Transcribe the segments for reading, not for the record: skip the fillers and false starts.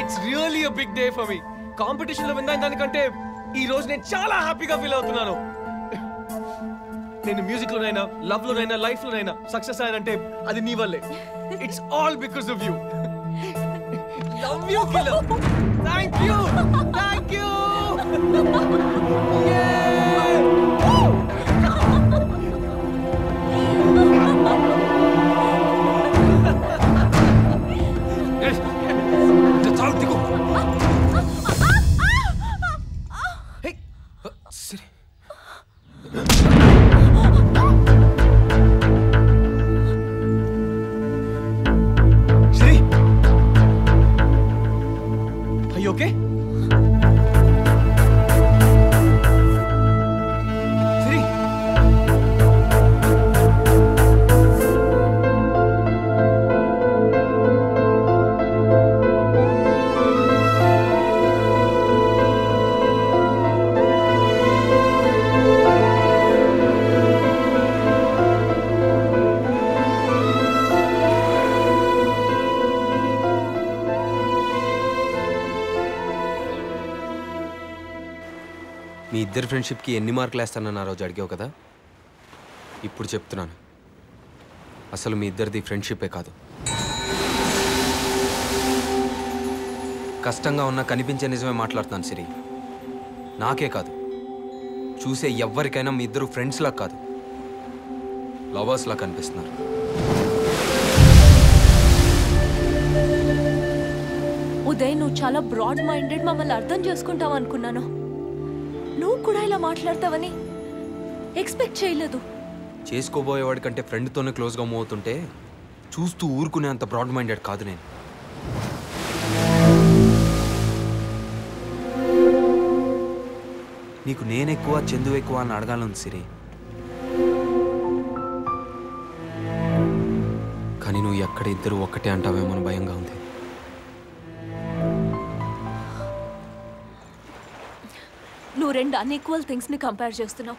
It's really a big day for me. Competition లో win అయిన దానికంటే ఈ రోజు నేను చాలా హ్యాపీగా ఫీల్ అవుతున్నాను. నేను మ్యూజిక్ లోనైనా, లవ్ లోనైనా, లైఫ్ లోనైనా సక్సెస్ అయ్యానంటే అది నీ వల్లే. It's all because of you. Love you killer. Thank you. Thank you. Okay? Siri. మీ ఇద్దరు ఫ్రెండ్షిప్కి ఎన్ని మార్కులు వేస్తానని ఆ రోజు అడిగావు కదా, ఇప్పుడు చెప్తున్నాను, అసలు మీ ఇద్దరిది ఫ్రెండ్షిప్పే కాదు. కష్టంగా ఉన్నా కనిపించే నిజమే మాట్లాడుతున్నాను సిరి. నాకే కాదు, చూసే ఎవ్వరికైనా మీ ఇద్దరు ఫ్రెండ్స్లా కాదు, లవర్స్లా కనిపిస్తున్నారు. ఉదయ్, నువ్వు చాలా బ్రాడ్ మైండెడ్, మమ్మల్ని అర్థం చేసుకుంటావు అనుకున్నాను. నువ్వు కూడా ఇలా మాట్లాడతావని ఎక్స్పెక్ట్ చేయలేదు. చేసుకోబోయేవాడి కంటే ఫ్రెండ్తోనే క్లోజ్గా మూవ్ అవుతుంటే చూస్తూ ఊరుకునే అంత బ్రాడ్ మైండెడ్ కాదు నేను. నీకు నేనెక్కువ చందు ఎక్కువ అని అడగాలను సిరి, కానీ నువ్వు ఎక్కడ ఇద్దరు ఒక్కటే అంటావేమో భయంగా ఉంది. నువ్వు రెండు అన్ఈక్వల్ థింగ్స్ని కంపేర్ చేస్తున్నావు.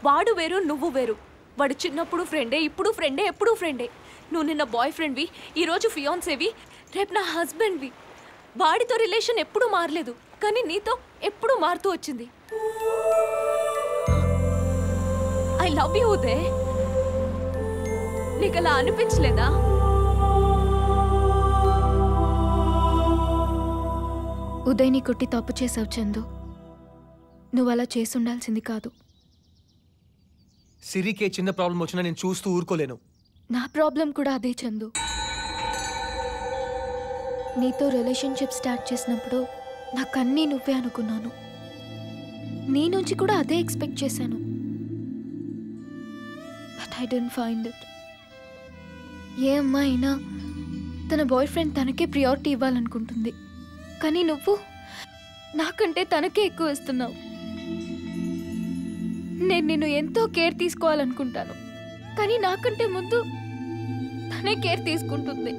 వాడు వేరు, నువ్వు వేరు. వాడు చిన్నప్పుడు ఫ్రెండే, ఇప్పుడు ఫ్రెండే, ఎప్పుడూ ఫ్రెండే. నువ్వు నిన్న బాయ్ ఫ్రెండ్వి, ఈరోజు ఫియాన్సేవి, రేపు నా హస్బెండ్వి. వాడితో రిలేషన్ ఎప్పుడూ మారలేదు, కానీ నీతో ఎప్పుడూ మారుతూ వచ్చింది. I love you Uday. నీకు అలా అనిపించలేదా? ఉదయ్ని కొట్టి తప్పు చేసావు చందు. నువ్వు అలా చేసి ఉండాల్సింది కాదు. సిరికి చిన్న ప్రాబ్లం వచ్చినా నేను చూస్తూ ఊరుకోలేను. నా ప్రాబ్లం కూడా అదే చందు. నీతో రిలేషన్షిప్ స్టార్ట్ చేసినప్పుడు నాకన్నీ నువ్వే అనుకున్నాను. నీ నుంచి కూడా అదే ఎక్స్పెక్ట్ చేశాను. But I don't find it. ఏ అమ్మాయి అయినా తన బాయ్ ఫ్రెండ్ తనకే ప్రియారిటీ ఇవ్వాలనుకుంటుంది, కానీ నువ్వు నాకంటే తనకే ఎక్కువ ఇస్తున్నావు. నేను నిన్ను ఎంతో కేర్ తీసుకోవాలనుకుంటాను, కానీ నాకంటే ముందు తనే కేర్ తీసుకుంటుంది.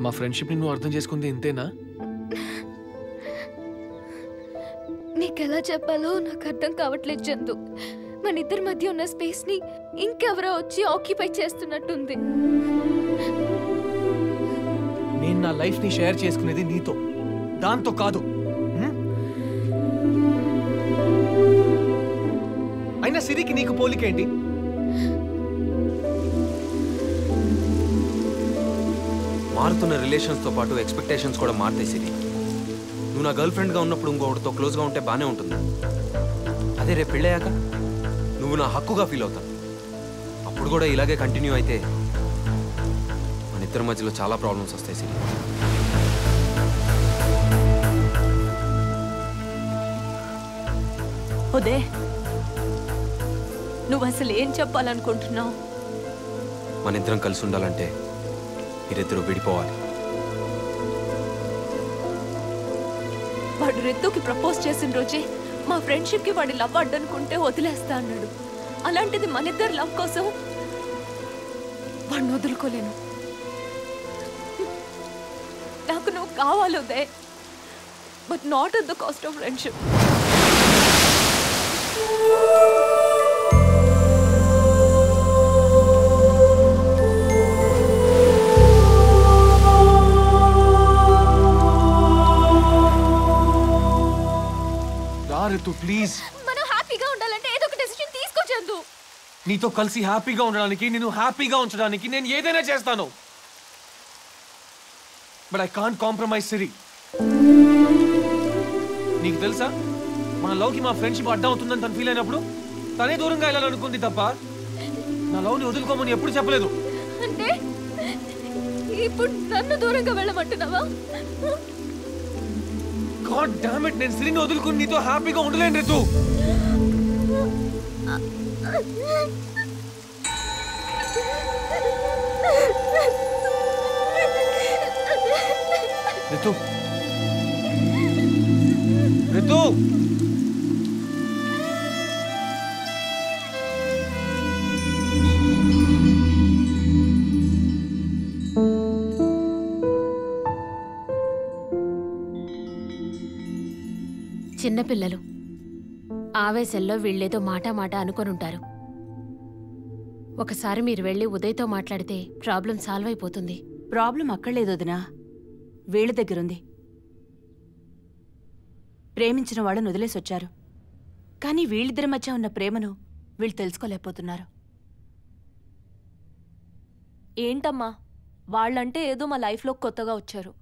మా ఫ్రెండ్షిప్ని నువ్వు అర్థం చేసుకుంది ఇంతేనా? నీకెలా చెప్పాలో నాకు అర్థం కావట్లేదు చందు. మన ఇద్దరి మధ్య ఉన్న స్పేస్ని ఇంకెవరో వచ్చి ఆక్యుపై చేస్తున్నట్టుంది. నేను నా లైఫ్ని షేర్ చేసుకునేది నీతో, దాంతో కాదు. అయినా సిరికి నీకు పోలికేంటి? మారుతున్న రిలేషన్స్తో పాటు ఎక్స్పెక్టేషన్స్ కూడా మారుతాయి సిరి. నువ్వు నా గర్ల్ ఫ్రెండ్గా ఉన్నప్పుడు ఇంకొకటితో క్లోజ్గా ఉంటే బాగానే ఉంటుంది. అదే రేపు పెళ్ళయ్యాక నువ్వు నా హక్కుగా ఫీల్ అవుతావు. అప్పుడు కూడా ఇలాగే కంటిన్యూ అయితే మన ఇద్దరి మధ్యలో చాలా ప్రాబ్లమ్స్ వస్తాయి సిరి. ఉదయ్, నువ్వు అసలు ఏం చెప్పాలనుకుంటున్నావు? మన ఇద్దరం కలిసి ఉండాలంటే మీరిద్దరూ విడిపోవాలి. వాడు రితుకి ప్రపోజ్ చేసిన రోజే మా ఫ్రెండ్షిప్కి వాడి లవ్ అడ్డనుకుంటే వదిలేస్తా అన్నాడు. అలాంటిది మన ఇద్దరు లవ్ కోసం వాడిని వదులుకోలేను. నాకు నువ్వు కావాలి Uday, but not at the cost of friendship. నీతో కలిసి హ్యాపీగా ఉండడానికి, నేను హ్యాపీగా ఉంచడానికి నేను ఏదైనా చేస్తాను. బట్ ఐ కాంట్ కాంప్రమైజ్ సిరి. నీకు తెలుసా, మన లవ్కి మా ఫ్రెండ్షిప్ అడ్డం అవుతుందని తను ఫీల్ అయినప్పుడు తనే దూరంగా వెళ్ళాలనుకుంది తప్ప నా లవ్ని వదులుకోమని ఎప్పుడు చెప్పలేదు. అంటే ఇప్పుడు నన్ను దూరంగా వెళ్ళమంటున్నావా? గాడ్ డామ్ ఇట్, నేను సిరిని వదులుకుని నీతో హ్యాపీగా ఉండలేను రితు. రితు రితు చిన్నపిల్లలు ఆవేశంలో వీళ్ళేదో మాట అనుకొనుంటారు. ఒకసారి మీరు వెళ్ళి ఉదయ్తో మాట్లాడితే ప్రాబ్లం సాల్వ్ అయిపోతుంది. ప్రాబ్లం అక్కర్లేదు వదినా, వీళ్ళ దగ్గరుంది. ప్రేమించిన వాళ్ళని వదిలేసొచ్చారు, కానీ వీళ్ళిద్దరి మధ్య ఉన్న ప్రేమను వీళ్ళు తెలుసుకోలేకపోతున్నారు. ఏంటమ్మా, వాళ్ళంటే ఏదో మా లైఫ్లో కొత్తగా వచ్చారు.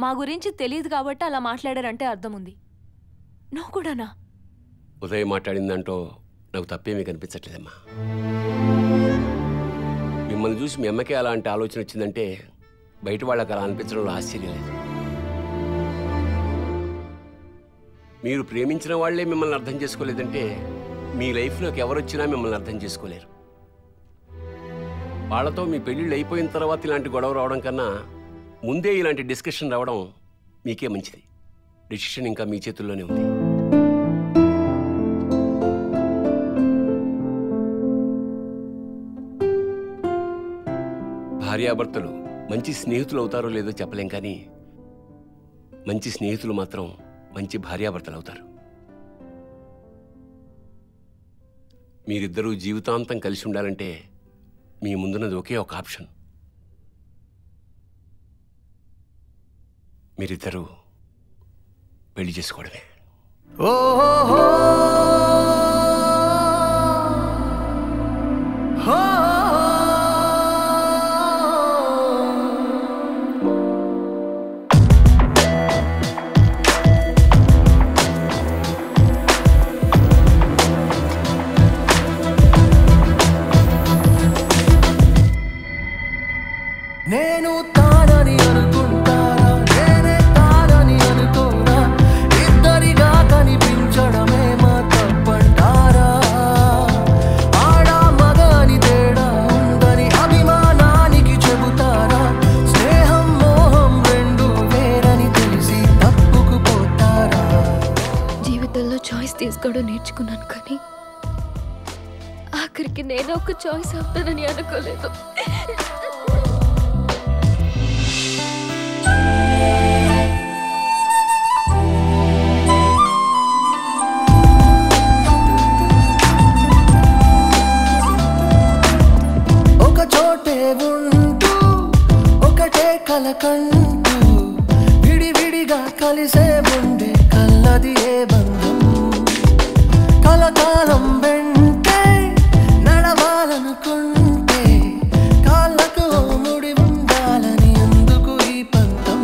మా గురించి తెలియదు కాబట్టి అలా మాట్లాడారంటే అర్థం ఉంది. నువ్వు కూడానా? ఉదయం మాట్లాడిందంటో నాకు తప్పేమీ కనిపించట్లేదమ్మా. మిమ్మల్ని చూసి మీ అమ్మకే అలాంటి ఆలోచన వచ్చిందంటే బయట వాళ్ళకి అలా అనిపించడంలో ఆశ్చర్యం లేదు. మీరు ప్రేమించిన వాళ్లే మిమ్మల్ని అర్థం చేసుకోలేదంటే మీ లైఫ్లోకి ఎవరొచ్చినా మిమ్మల్ని అర్థం చేసుకోలేరు. వాళ్ళతో మీ పెళ్ళిళ్ళు అయిపోయిన తర్వాత ఇలాంటి గొడవ రావడం కన్నా ముందే ఇలాంటి డిస్కషన్ రావడం మీకే మంచిది. డిసిషన్ ఇంకా మీ చేతుల్లోనే ఉంది. భార్యాభర్తలు మంచి స్నేహితులు అవుతారో లేదో చెప్పలేం, కానీ మంచి స్నేహితులు మాత్రం మంచి భార్యాభర్తలు అవుతారు. మీరిద్దరూ జీవితాంతం కలిసి ఉండాలంటే మీ ముందున్నది ఒకే ఒక ఆప్షన్. మీరిద్దరూ పెళ్లి చేసుకోవడమే. నేను తానని అనుకుంటారా, నేనే తానని అనుకోరా, ఇద్దరిగా కనిపించడమే మా తప్పంటారా? ఆడా మగాని తేడా ఉందని అభిమానానికి చెబుతారా? స్నేహం మోహం రెండు వేరని తెలిసి తప్పుకుపోతారా? జీవితంలో చాయిస్ తీసుకోవడం నేర్చుకున్నాను, కానీ ఆఖరికి నేను ఒక చాయిస్ అవుతానని అనుకోలేదు. కలకంటూ విడివిడిగా కలిసే ఉండే కల్లది ఏ బంధం? కలకాలం వెంటే నడవాలనుకుంటే కాళ్ళకు ముడి ఉండాలని ఎందుకు ఈ పంతం?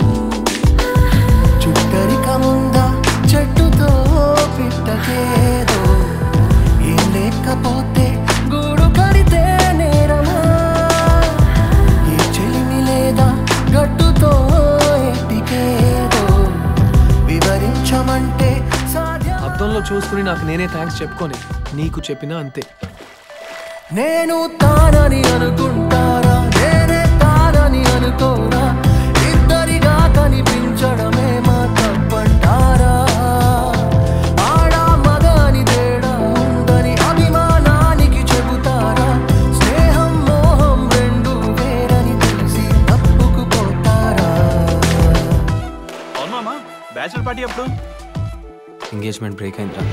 చుట్టరికముందా చెట్టుతో పిట్టకేదో ఏం లేకపోతే గూడు కడితే నేరమా? ఏ చెలిమి లేదా గట్టుతో ఎట్టికేదో వివరించమంటే సాధ్యం. అద్దంలో చూసుకుని నాకు నేనే థ్యాంక్స్ చెప్పుకొని నీకు చెప్పినా అంతే. నేను తానని అనుకుంటారా, నేనే తానని అనుకోరా, ఇద్దరిగా కనిపించడమే మా తప్పంటారా? ఆడా మగాని తేడా ఉందని అభిమానానికి చెబుతారా? స్నేహం మోహం రెండు వేరని తెలిసి తప్పుకుపోతారా? అవునా బ్యాచులర్ పార్టీ ఎప్పుడు? ఎంగేజ్మెంట్ బ్రేక్ అయిందిరా.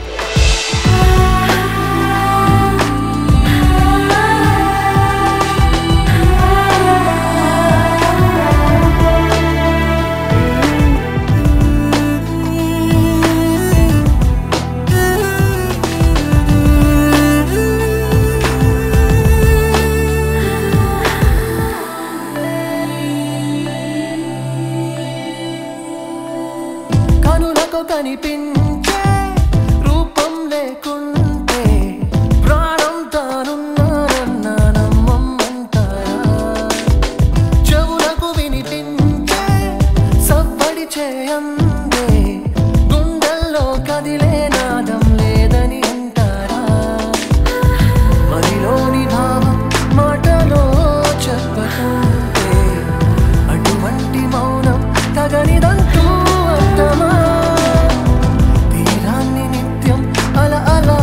కనిపించే రూపం లేకుంటే ప్రాణం తానున్నానన్న నమ్మమ్మంటారా చెవులకు వినిపించే సవ్వడి చేయందే గుండెల్లో కదిలే నాదం లేదని అంటారా మదిలోని భావం మాటలో చెప్పకుంటే అటువంటి మౌనం తగనిదంటూ అర్థమా తీరాన్ని నిత్యం అలా అలా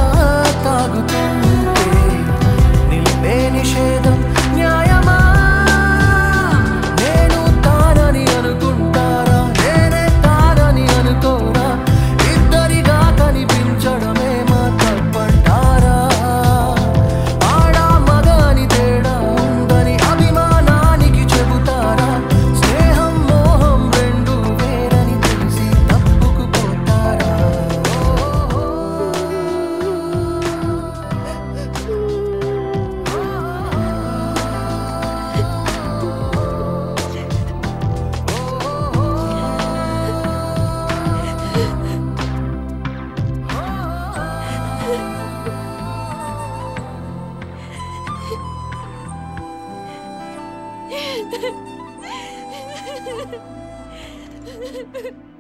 తాగుతుంటే నిలిపే నిషేధం న్యాయమా నేను తానని అనుకుంటారా నేనే తానని అనుకోరా ఇద్దరిగా కనిపించడమే మా తప్పంటారా ఆడా మగ అని తేడా ఉందని అభిమానానికి చెబుతారా స్నేహం మోహం రెండు వేరని తెలిసి తప్పుకుపోతారా Ha ha ha.